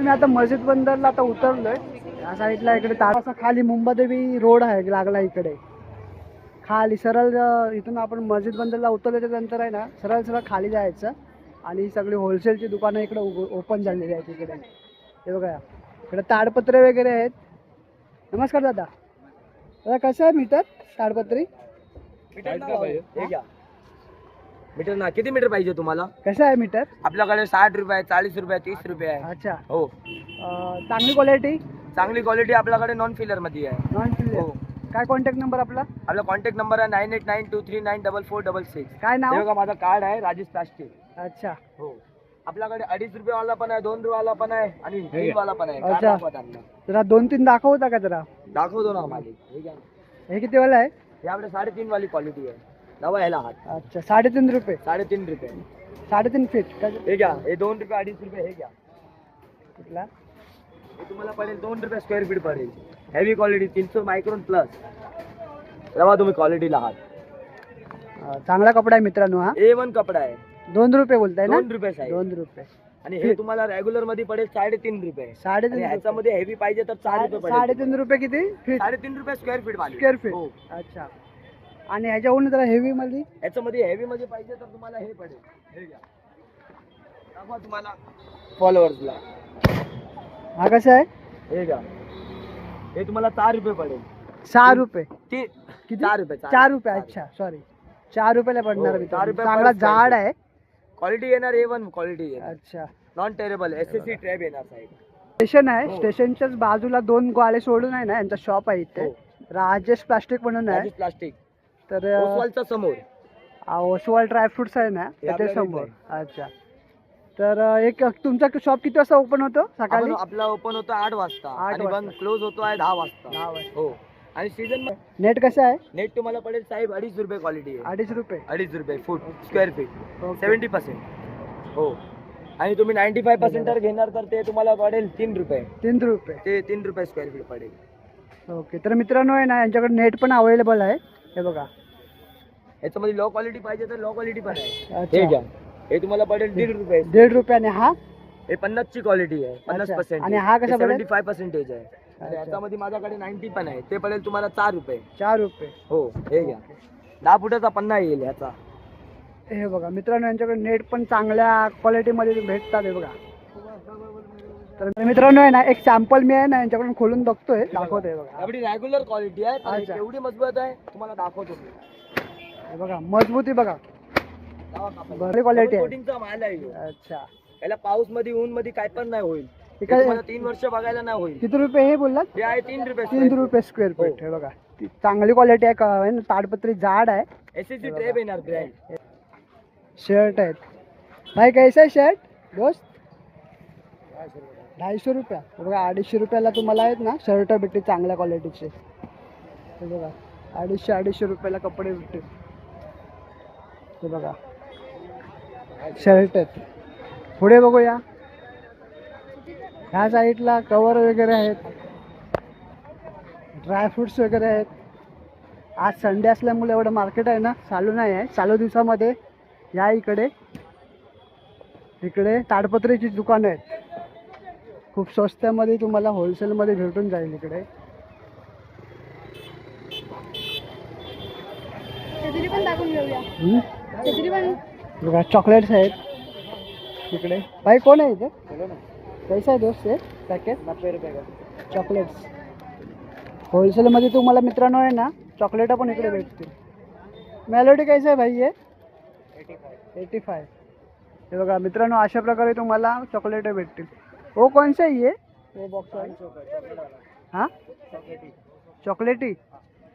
मी आता मस्जिद बंदरला आता उतरलोय. या साईडला इकडे ताडासा खाली मुंबादेवी रोड आहे लागला इकडे खाली सरळ. इथून आपण मस्जिद बंदरला उतरल्याच्या नंतर आहे ना सरळ सरळ खाली जायचं आणि ही सगळी होलसेलची दुकानं इकडे ओपन झालेली आहेत इकडे. हे बघा इकडे ताडपत्रे वगैरे आहेत. नमस्कार दादा. दादा कसं आहे मीटर ताडपत्री? मीटर ना किती मीटर पाहिजे तुम्हाला? कसं आहे मीटर? आपल्याकडे 60 रुपये, 40 रुपये, 30 रुपये आहे. अच्छा हो. चांगली क्वालिटी? चांगली क्वालिटी आपल्याकडे नॉन फिलर मध्ये आहे. Non filler. हो. काय कॉन्टॅक्ट नंबर आपला? आपला कॉन्टॅक्ट नंबर आहे 9892394466. काय नाव? हे बघा माझं कार्ड आहे राजेश प्लास्टिक. अच्छा. हो. आपल्याकडे 2.5 रुपये वाला पण आहे, 2 रुपये वाला पण आहे आणि 3 वाला पण आहे. अच्छा. जरा 2-3 दाखवता का जरा? दाखवतो ना आम्हाला. ठीक आहे. हे किती वाला आहे? हे आपले 3.5 वाली क्वालिटी आहे. नवा ह्याला हात. अच्छा 3.5 रुपये. 3.5 रुपये. 3.5 फीट. हे घ्या. हे 2 रुपये 2.5 रुपये. हे घ्या. कुठला? हे तुम्हाला पडेल 2 रुपये स्क्वेअर फीट पडेल. Heavy quality 300 micron plus. तेव्हा तुम्ही क्वालिटीला आहात. चांगला कपडा आहे मित्रांनो हा. A1 कपडा आहे. 2 रुपये बोलताय ना? 2 रुपये साईज. 2 रुपये. आणि हे तुम्हाला रेग्युलर मध्ये पडेल 3.5 रुपये. 3.5 ह्याच्यामध्ये हेवी पाहिजे तर 4 रुपये पडेल. 3.5 रुपये किती फीट? 3.5 रुपये स्क्वेअर फीट वाली. Square feet. हो. अच्छा. आणि ह्याच्याहून जरा हेवी मध्ये? ह्याच्यामध्ये हेवी मध्ये पाहिजे तर तुम्हाला हे पडेल. हे घ्या. दाखवा तुम्हाला फॉलोअर्सला. हा कसा आहे? हे घ्या. हे तुम्हाला 4 रुपये पडेल. 6 रुपये. किती? 4 रुपये. 4 रुपये. अच्छा सॉरी 4 रुपयाला पडणार. हो, 4 रुपये चांगला per जाड आहे. क्वालिटी येणार A1 क्वालिटी येणार. अच्छा. नॉन टेरेबल SSC ट्रॅप येणार साहेब. स्टेशन आहे. हो. स्टेशनच्याच बाजूला 2 गाळे सोडून आहे ना यांचा शॉप आहे इथे. हो. राजेश प्लास्टिक म्हणून आहे. प्लास्टिक. तर ओसवालच्या समोर. ओसवाल ड्रायफ्रुट्स आहे ना हे त्याच्या आपल्याकडे समोर. अच्छा. तर एक तुमचा शॉप किती वाजता ओपन होतो सकाळी? आपला ओपन होतो 8 वाजता 8 आणि वाजता. बंद क्लोज होतो आहे 10 वाजता. 10 वाजता. हो. आणि सीझन नेट कसं आहे? नेट तुम्हाला पडेल साहेब 2.5 रुपये क्वालिटी आहे. 2.5 रुपये. 2.5 रुपये फूट स्क्वेअर फीट. ओके. 70%. हो. आणि तुम्ही 95% तर घेणार तर ते तुम्हाला पडेल 3 रुपये. 3 रुपये. ते 3 रुपये स्क्वेअर फीट पडेल. ओके. तर मित्रांनो आहे ना यांच्याकडे नेट पण अवेलेबल आहे. हे बघा. याच्यामध्ये लो क्वालिटी पाहिजे तर लो क्वालिटी पण आहे. अच्छा. हे घ्या. हे तुम्हाला पडेल 1.5 रुपये. 1.5 रुपयाने. हा हे 50 ची क्वालिटी आहे. 50%. आणि हा कसा पडेल? 75% आहे. आणि याच्यामध्ये माझ्याकडे 90 पण आहे. ते पडेल तुम्हाला 4 रुपये. 4 रुपये. हो. हे घ्या. 10 फुटाचा पन्ना येईल याचा. हे बघा मित्रांनो यांच्याकडे नेट पण चांगल्या क्वालिटीमध्ये भेटतात. हे बघा. तर मित्रांनो आहे ना एक सॅम्पल मी आहे ना यांच्याकडून खोलून बघतोय. दाखवतोय बघा. आपली रेग्युलर क्वालिटी आहे. तर अच्छा. एवढी मजबूत आहे तुम्हाला दाखवतो मी. हे बघा मजबूती बघा. बरी क्वालिटी आहे. कोटिंगचा माल आहे ह्यो. अच्छा. याला पाऊस मध्ये ऊन मध्ये काय पण नाही होईल. हे हे काय? तुम्हाला 3 वर्ष बघायला नाही होईल. किती रुपये हे बोललात? हे आहे 3 रुपये. 3 रुपये स्क्वेअर फीट. हे बघा चांगली क्वालिटी आहे ना. ताडपत्री जाड आहे. SSC ट्रॅप येणार ब्रँड. शर्ट आहेत. भाई कैसा आहे शर्ट दोस्त? 250 रुपया. बघा 250 रुपयाला तुम्हाला आहेत ना शर्ट भेटते चांगल्या क्वालिटीचे. हे बघा 250 रुपयाला कपडे भेटते. हे बघा शर्ट आहेत. पुढे बघूया. ह्या साईडला कवर वगैरे आहेत. ड्रायफ्रुट्स वगैरे आहेत. आज संडे असल्यामुळे एवढं मार्केट आहे ना चालू नाही आहे. चालू दिवसामध्ये या इकडे ताडपत्रीची दुकानं आहेत. खूप स्वस्तामध्ये तुम्हाला होलसेलमध्ये भेटून जाईल इकडे. बघा चॉकलेट्स आहेत इकडे. भाई कोण आहे इथे? कैसा आहे दोस्त? हे पॅकेट 90 रुपये का चॉकलेट्स. होलसेलमध्ये तुम्हाला मित्रांनो आहे ना चॉकलेट पण इकडे भेटतील. मेलोडी कैसा आहे भाई? हे 85. हे बघा मित्रांनो अशा प्रकारे तुम्हाला चॉकलेट भेटतील. हो कौन सा है ये? वो बॉक्स हाँ चॉकलेटी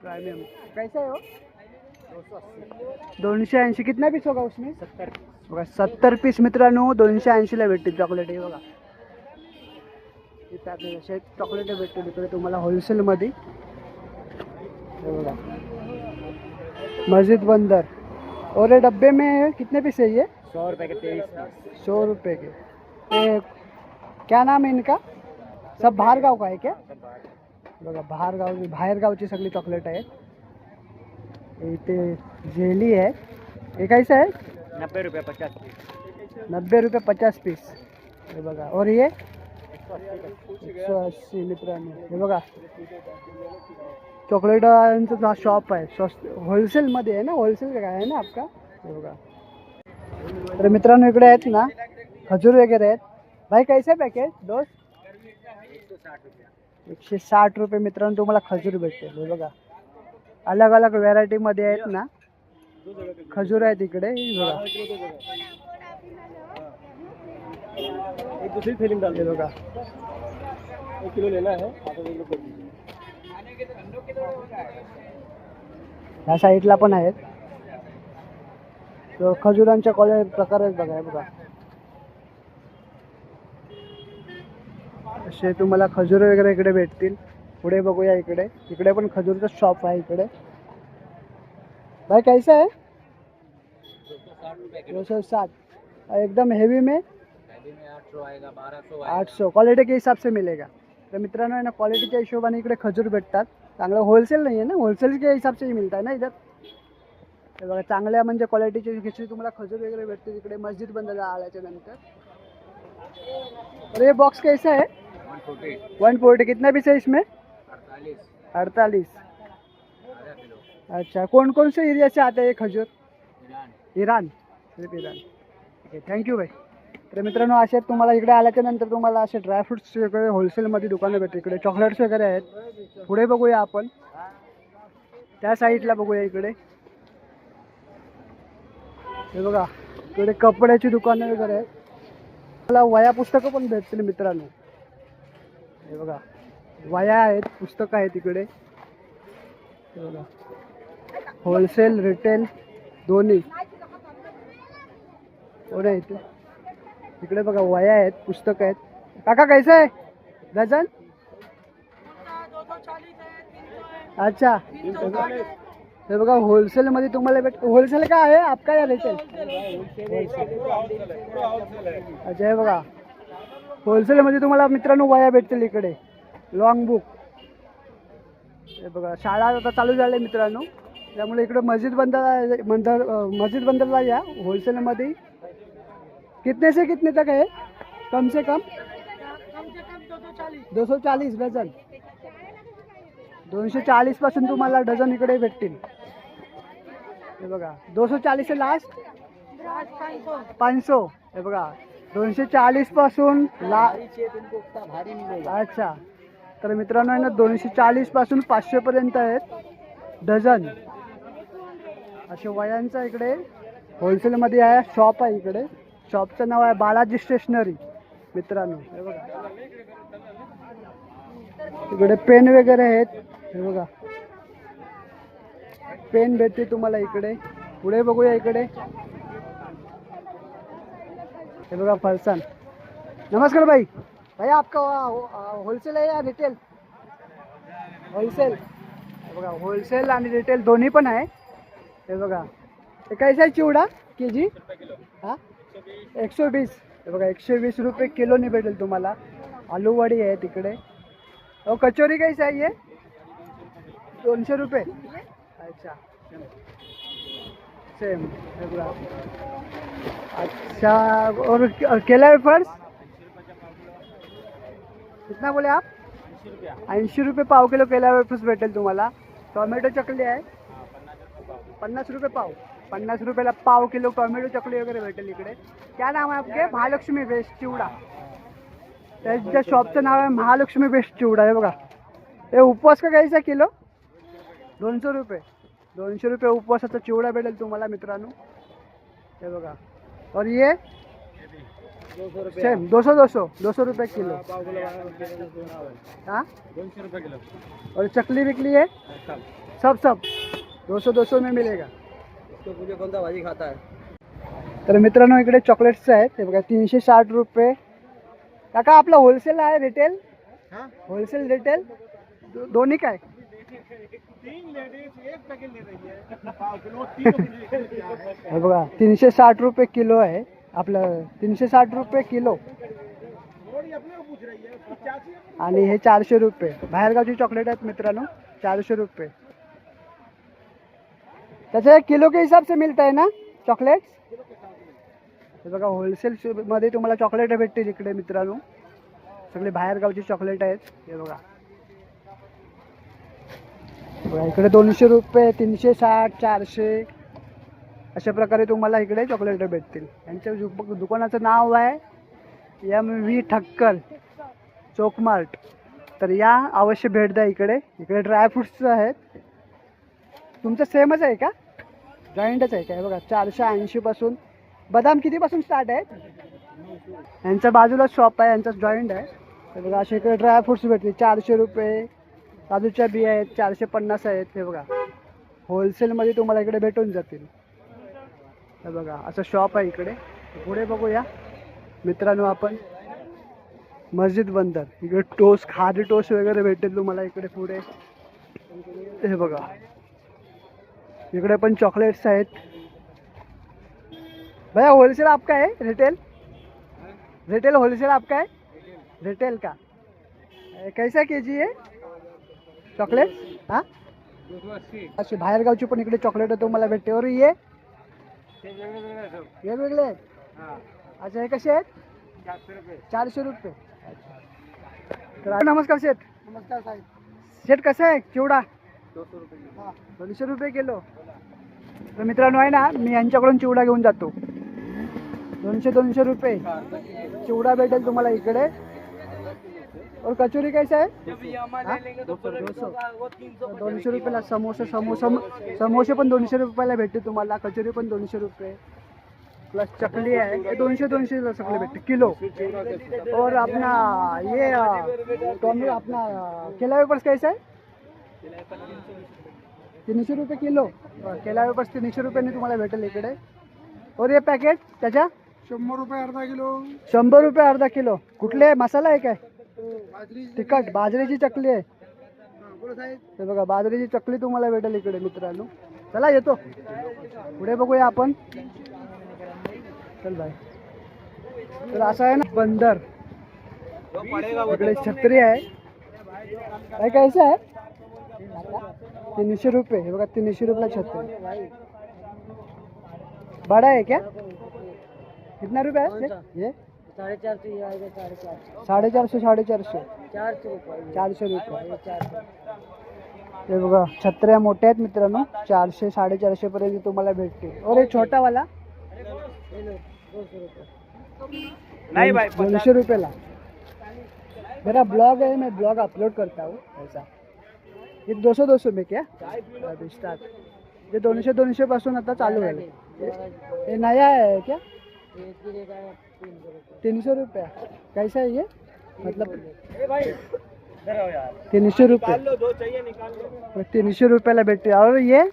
प्रीमियम. कैसा है वो? 280. कितना पीस होगा उसमें? 70. बघा 70 पीस मित्रांनो 280ला भेटतील चॉकलेट. हे बघा इथे आपल्याला असे चॉकलेट भेटतील इकडे तुम्हाला होलसेलमध्ये. हे बघा मस्जिद बंदर. और ये डब्बे में कितने पीस है ये? 100 रुपये के 23. 100 रुपये के. ये क्या नाम है इनका? सब बाहर गाव का है क्या? बघा बाहेर गावची सगळी चॉकलेट आहेत. इथे जेली आहे. हे कैसा आहे? 90 रुपये 50 पीस. 90 रुपये 50 पीस. हे बघा. और ये 180 मित्रांनो. हे बघा चॉकलेटांचा हा शॉप आहे, स्वस्त होलसेलमध्ये आहे ना, होलसेल काय आहे ना आपका. हे बघा. तर मित्रांनो इकडे आहेत ना खजूर वगैरे आहेत. भाई कैसे पॅकेट दोस्त? 160 रुपये मित्रांनो तुम्हाला खजूर भेटतील. हे बघा अलग अलग व्हरायटीमध्ये आहेत ना खजूर आहेत इकडे. हे बघा एक दूसरी फिल्म डाल हे बघा 1 किलो लेना है आप लोग को। ह्या साईडला पण आहेत. तो खजुरांच्या प्रकार आहेत बघा. हे बघा असे तुम्हाला खजूर वगैरे इकडे भेटतील. पुढे बघूया इकडे. इकडे पण खजूरचं शॉप आहे इकडे. भाई कैसा है? 260. एकदम हेवी में 800 आएगा, 1200 800 क्वालिटी के हिसाब से मिलेगा. तर मित्रांनो आहे ना क्वालिटीच्या हिशोबाने इकडे खजूर भेटतात. चांगलं होलसेल नाही आहे ना, होलसेल के हिसाब से ही मिळत आहे ना इधर. हे बघा चांगल्या म्हणजे क्वालिटीचे किती तुम्हाला खजूर वगैरे भेटतील इकडे. मस्जिद बंद आल्याच्या नंतर. और ये बॉक्स कैसा है? 140. कितना पीस है इसमें? 48. अच्छा कौन कौन से एरिया से आते हैं ये खजूर? ईरान. सिर्फ ईरान. ओके थँक्यू भाई. तर मित्रांनो असे तुम्हाला इकडे आल्याच्या नंतर तुम्हाला असे ड्रायफ्रुट्स वगैरे होलसेलमध्ये दुकानं भेटते. इकडे चॉकलेट्स वगैरे आहेत. पुढे बघूया आपण त्या साईडला बघूया इकडे. हे बघा इकडे कपड्याची दुकानं वगैरे आहेत. मला वया पुस्तकं पण भेटतील मित्रांनो. हे बघा वया आहेत, पुस्तकं आहेत इकडे. हे बघा होलसेल रिटेल दोन्ही कोण इथे. इकडे बघा वया आहेत, पुस्तकं आहेत. काका कैसा है डझन? अच्छा हे बघा होलसेलमध्ये तुम्हाला भेटतं. होलसेल का आहे आपका या रिटेल? अच्छा हे बघा होलसेलमध्ये तुम्हाला मित्रांनो वया भेटतील इकडे. Long book. हे बघा शाळा आता चालू झाल्या मित्रांनो, त्यामुळे इकडे मस्जिद बंदरला या होलसेलमध्ये. कितने से कितने तक है? कम से कम 240 डझन. 240 पासून तुम्हाला डझन इकडे भेटतील. हे बघा 240 से लास्ट 500. हे बघा 240 पासून अच्छा. तर मित्रांनो आहे ना 240 पासून 500 पर्यंत आहेत डझन. अशा वयांचा इकडे होलसेलमध्ये आहे शॉप आहे इकडे. शॉपचं नाव आहे बालाजी स्टेशनरी मित्रांनो. हे बघा इकडे पेन वगैरे आहेत. हे बघा पेन भेटते तुम्हाला इकडे. पुढे बघूया इकडे. हे बघा फरसान. नमस्कार भाई. भाई आपका होलसेल है या रिटेल? होलसेल. हे बघा होलसेल आणि रिटेल दोन्ही पण आहे. हे बघा हे कैसा आहे चिवडा के जी? हां 120. हे बघा 120 रुपये किलोनी भेटेल तुम्हाला. आलूवडी आहे तिकडे. और कचोरी कैसा आहे? 200 रुपये. अच्छा सेम. हे बघा अच्छा. और केला वेफर्स कितना बोले आप? 80 रुपये पाव किलो केला वेफर्स भेटेल तुम्हाला. टोमॅटो चकली आहे 50 रुपये पाव. 50 रुपयाला पाव किलो टोमॅटो चकली वगैरे भेटेल इकडे. क्या नाम आहे आपके? महालक्ष्मी बेस्ट चिवडा. त्याच्या शॉपचं नाव आहे महालक्ष्मी बेस्ट चिवडा. हे बघा हे उपवास का कैसा किलो? 200 रुपये. 200 रुपये उपवासाचा चिवडा भेटेल तुम्हाला मित्रांनो. हे बघा. और ये सेम 200 रुपये किलो. हाँ 200 रुपये किलो. और चकली बिकली है सब 200 में मिलेगा. तो मुझे कोणता भाजी खाता है. तर मित्रांनो इकडे चॉकलेट्स आहेत. हे बघा 360 रुपये. काका आपला होलसेल आहे रिटेल? होलसेल रिटेल दोन्ही काय? 3 लेडीज 1 पैकेट ले रही है. पाव किलो 3 हे बघा 360 रुपये किलो आहे आपलं. 360 रुपये किलो. आणि हे 400 रुपये. बाहेरगावची चॉकलेट आहेत मित्रांनो 400 रुपये. त्याचे किलो के हिसाब से मिळत आहे ना चॉकलेट्स. हे बघा होलसेल मध्ये तुम्हाला चॉकलेट भेटतील इकडे मित्रांनो. सगळे बाहेरगावची चॉकलेट आहेत. हे बघा बघा, इकडे 200 रुपये, 360, 400 अशा प्रकारे तुम्हाला इकडे चॉकलेट भेटतील. यांच्या दुकानाचं नाव आहे MV ठक्कर चोकमार्ट. तर या अवश्य भेट द्या इकडे. इकडे ड्रायफ्रुट्सचं आहेत. तुमचं सेमच आहे का, जॉईंटच आहे का? हे बघा 480 पासून. बदाम कितीपासून स्टार्ट आहे? यांच्या बाजूला शॉप आहे, यांचा जॉईंट आहे. हे बघा असे इकडे ड्रायफ्रुट्स भेटतील 400 रुपये. काजूच्या बिया आहेत 450 आहेत. हे बघा होलसेलमध्ये तुम्हाला इकडे भेटून जातील. हे बघा असं शॉप आहे इकडे. पुढे बघूया मित्रांनो आपण. मस्जिद बंदर, इकडे टोस्ट, खादी टोस्ट वगैरे भेटेल तुम्हाला इकडे पुढे. हे बघा इकडे पण चॉकलेट्स आहेत. भैया होलसेल आपका है रिटेल? रिटेल होलसेल आपका है? रिटेल का कैसा केजी आहे चॉकलेट? हां असे बाहेरगावची पण इकडे चॉकलेट तुम्हाला भेटते. और ये वेगवेगळे आहेत. अच्छा हे कसे आहेत? 400 रुपये. नमस्कार शेठ. नमस्कार साहेब. शेठ कसं आहे चिवडा? 200 रुपये किलो. तर मित्रांनो आहे ना, मी यांच्याकडून चिवडा घेऊन जातो. 200 रुपये चिवडा भेटेल तुम्हाला इकडे. और कचोरी कैसा है? 200 रुपयाला. समोसे पण 200 रुपयाला भेटते तुम्हाला. कचोरी पण 200 रुपये. प्लस चकली है, ये 200 चकली भेटते किलो. और अपना ये अपना केला वेपर्स कैसा है? 300 रुपये किलो. केला वेपर्स 300 रुपयाने तुम्हाला भेटेल इकडे. और ये पॅकेट त्याच्या 100 रुपये अर्धा किलो. 100 रुपये अर्धा किलो. कुठले मसाला आहे काय? तिखट बाजरीची चकली आहे. हे बघा बाजरीची चकली तुम्हाला भेटेल इकडे मित्रांनो. चला येतो पुढे बघूया आपण. चल बाय. तर असं आहे ना बंदर. इकडे छत्री आहे. काय कैसे आहे? 300 रुपये. हे बघा 300 रुपयाला छत्री. बड़ा है क्या? कितना रुपये है ये? 450. 450 400 रुपये. हे बघा छत्र्या मोठ्या आहेत मित्रांनो. 400 450 पर्यंत तुम्हाला भेटते. और एक छोटा वाला 200 रुपये. मेरा ब्लॉग है, मैं ब्लॉग अपलोड करता हूँ ऐसा. ये 200 में क्या अभी स्टार्ट. ये 200 पासून आता चालू है. ये नया है क्या? 300 रुपया. कैसा है ये? मतलब 300 रुपये. 300 रुपयाला भेटते. और ये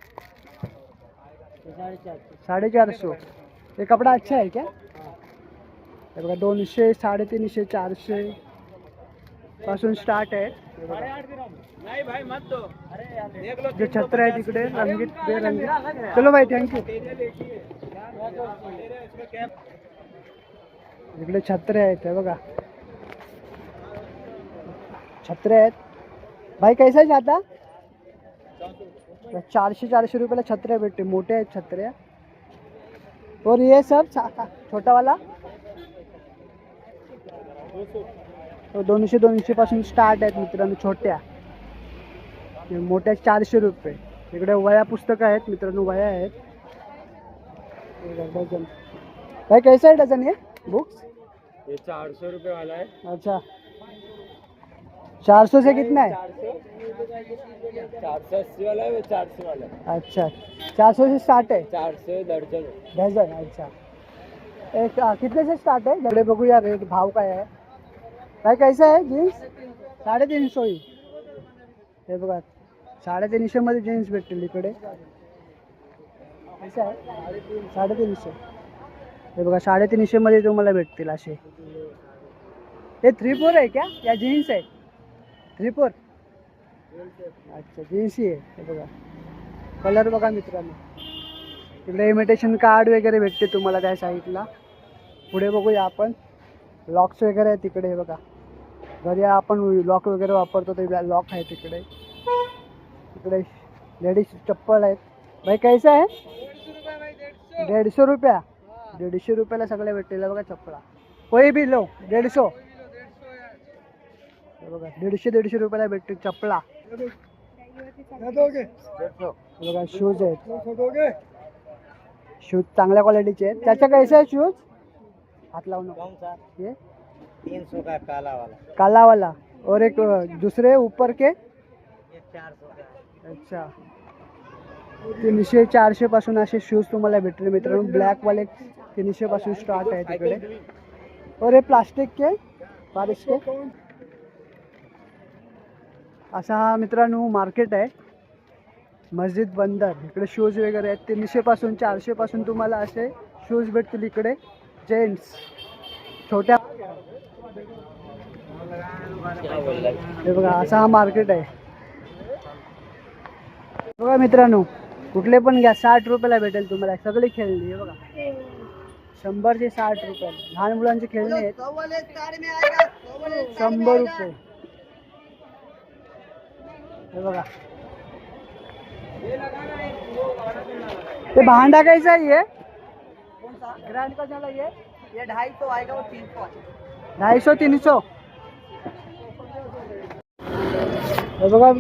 450. ये कपड़ा अच्छा है क्या? हे बघा 200 350 400 पासून स्टार्ट आहे. जे छत्र आहे तिकडे रंगीत बेरंगीत. चलो भाई थँक्यू. इकडे छत्रे आहेत. हे बघा छत्रे आहेत. भाई कैसा जाता? 400 रुपयाला छत्र्या भेटते. मोठे आहेत छत्र्या. और ये सब छोटा वाला 200 पासून स्टार्ट आहेत मित्रांनो छोट्या. मोठ्या 400 रुपये. इकडे वया पुस्तकं आहेत मित्रांनो. वया आहेत डझन. भाई कैसा है डझन ये बुक्स? ये 400 रुपये वाला है. अच्छा 400 से कितना है? 480 वाला है, वो 400 वाला है. अच्छा 400 से स्टार्ट है. 400 दर्जन. डझन. अच्छा एक कितने से स्टार्ट है? इकडे बघूया रेट भाव काय आहे. काय कैसा आहे जीन्स? 350 ही. हे बघा 350 मध्ये जीन्स भेटतील इकडे. कैसा आहे? 350. हे बघा 350 मध्ये तुम्हाला भेटतील असे. हे 3/4 आहे क्या या जीन्स आहे? 3/4. अच्छा जीन्स ही आहे. हे बघा कलर बघा मित्रांनो. इकडे इमिटेशन कार्ड वगैरे भेटते तुम्हाला त्या साईडला. पुढे बघूया आपण. लॉक्स वगैरे आहे तिकडे. हे बघा घरी आपण लॉक वगैरे वापरतो ते लॉक आहे तिकडे. इकडे लेडीज चप्पल आहेत. भाई कैसा आहे? 150 रुपया. 150 रुपयाला सगळे भेटलेलं बघा चप्पला. कोई भी लो 150. बघा 150 रुपयाला भेटते चपला. बघा शूज आहेत, शूज चांगल्या क्वालिटीचे आहेत. त्याच्या कैसे आहे शूज? हात लावून ये 300 का काला वाला, काला वाला और एक दूसरे ऊपर के. ये 400 का. अच्छा 300-400 पासून असे शूज तुम्हाला भेटतील मित्रांनो. ब्लॅक वाले 300 पासून स्टार्ट आहे तिकडे. और हे प्लास्टिक के बारिश के. असा हा मित्रांनो मार्केट आहे, मस्जिद बंदर. इकडे शूज वगैरे आहेत 300 पासून 400 पासून तुम्हाला असे शूज भेटतील इकडे. जेंट्स छोट्या. हे बघा असा हा मार्केट आहे. बघा मित्रांनो कुठले पण घ्या 60 रुपयाला भेटेल तुम्हाला. सगळी खेळणी आहे बघा, 100 चे 60 रुपये. लहान मुलांची खेळणी आहेत 100 रुपये. हे बघा ते भांडा कैसा है ये? ग्रैंड का चला ये 250 आएगा और 300 250 300. हे बघा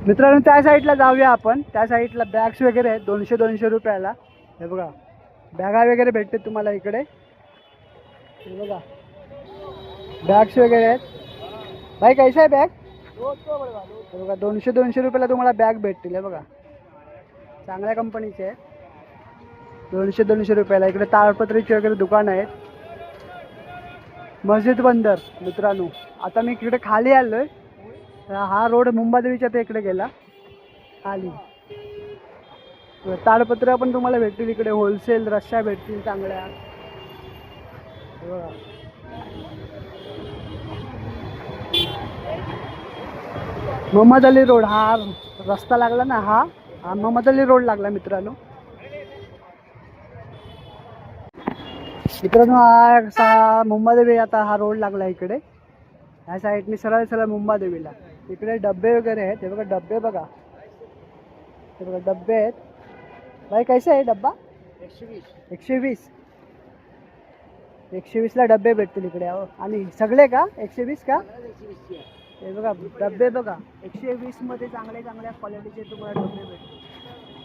मित्रांनो त्या साईडला जाऊया आपण. त्या साईडला बॅग्स वगैरे आहेत 200 रुपयाला. हे बघा बॅगा वगैरे भेटते तुम्हाला इकडे. हे बघा बॅग्स वगैरे आहेत. भाई कैसा आहे बॅग? हे बघा 200 रुपयाला तुम्हाला बॅग भेटतील. हे बघा चांगल्या कंपनीचे आहे 200 रुपयाला. इकडे ताडपत्रीची वगैरे दुकान आहेत. मस्जिद बंदर मित्रांनो. आता मी इकडे खाली आलोय. हा रोड मुंबादेवीच्या ते इकडे गेला खाली. ताडपत्र पण तुम्हाला भेटतील इकडे. होलसेल रश्श्या भेटतील चांगल्या. मोहम्मद अली रोड हा रस्ता लागला ना, हा मोहम्मद अली रोड लागला मित्रांनो. हा मुंबादेवी. आता हा रोड लागला इकडे. ह्या साईडने सरळ मुंबादेवीला. इकडे डब्बे वगैरे आहेत. हे बघा डब्बे बघा. हे बघा डब्बे आहेत. भाई कैसे आहे डब्बा? 120 120ला डब्बे भेटतील इकडे. आणि सगळे का 120 का? हे बघा डब्बे बघा 120 मध्ये चांगल्या क्वालिटीचे तुम्हाला डब्बे भेटतील.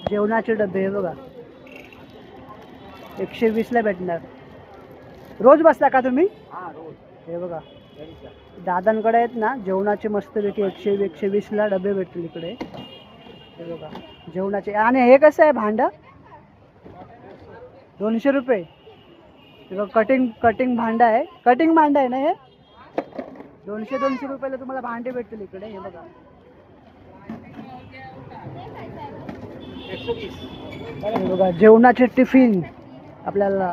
जेवणाचे डब्बे हे बघा 120ला भेटणार. रोज बसता का तुम्ही? हे बघा दादांकडे आहेत ना जेवणाचे मस्तपैकी 120ला डबे भेटतील इकडे. हे बघा जेवणाचे. आणि हे कसं आहे भांडं? 200 रुपये. हे बघा कटिंग भांडं आहे. कटिंग भांडं आहे ना हे. 200 रुपयाला तुम्हाला भांडे भेटतील इकडे. हे बघा हे बघा जेवणाचे टिफिन आपल्याला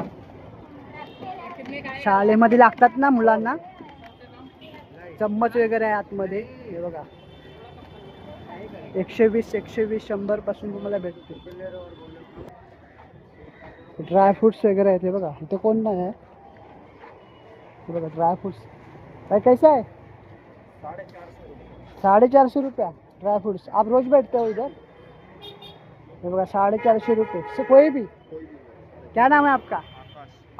शाळेमध्ये लागतात ना मुलांना. चम्मच वगैरे आहे आतमध्ये. हे बघा 120 100 पासून तुम्हाला भेटते. ड्रायफ्रुट्स वगैरे आहेत. हे बघा इथे कोण नाही आहे. हे बघा ड्रायफ्रुट्स. भाई कैसा है? 450 रुपया ड्रायफ्रूट्स. आप रोज बैठते हो इधर? ये बघा 450 रुपये से कोई भी. क्या नाम है आपका?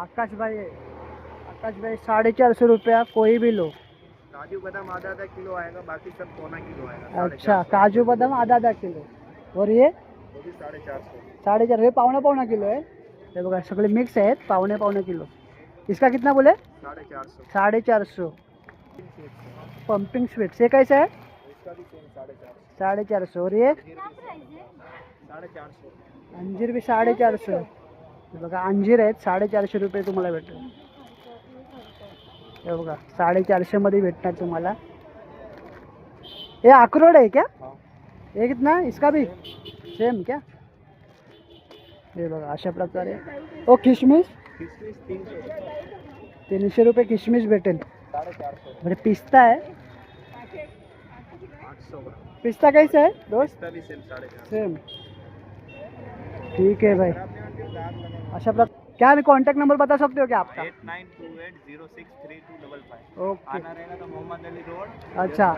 आकाश भाई. आकाश भाई 450 रुपया कोई भी लो. काजू बादाम आधा किलो आएगा, बाकी सब पौना किलो आएगा. अच्छा काजू बादाम आधा किलो. और ये 450. 450. पावणा किलो है. ये बघा सगळे मिक्स आहेत. पावणे किलो. इसका कितना बोले? 450. 450. पंपिंग स्वीट्स ये कैसा है? इसका भी सेम 450. 450. और ये 450. अंजीर भी 450. बघा अंजीर आहेत 450 रुपये तुम्हाला भेटेल. हे बघा 450 मध्ये भेटणार तुम्हाला. ये अखरोट है क्या? ये कितना? इसका भी सेम क्या? हे बघा अशा प्रकारे. ओ किशमिश 300 रुपये किशमिश भेटेल. 450. म्हणजे पिस्ता आहे. 800. पिस्ता कैसा है दोस्त? इसका भी सेम 450. सेम. ठीक है भाई. अशा प्रकार. क्या कॉन्टैक्ट नंबर बता सकते हो क्या आपका? 8928063255. ओके. आना रहेगा तो मोहम्मद अली रोड. अच्छा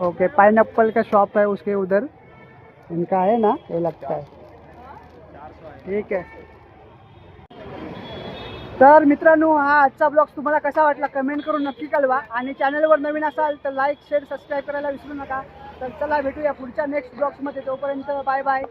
ओके. पाइनएप्पल का शॉप है उसके उधर इनका है ना, ये लगता है. 400 है. ठीक है. तर मित्रांनो, हा आजचा ब्लॉग तुम्हाला कसा वाटला कमेंट करून नक्की कळवा. आणि चॅनलवर नवीन असाल तर लाईक शेअर सबस्क्राईब करायला विसरू नका. तर चला भेटूया पुढच्या नेक्स्ट ब्लॉग्समध्ये. तोपर्यंत बाय बाय.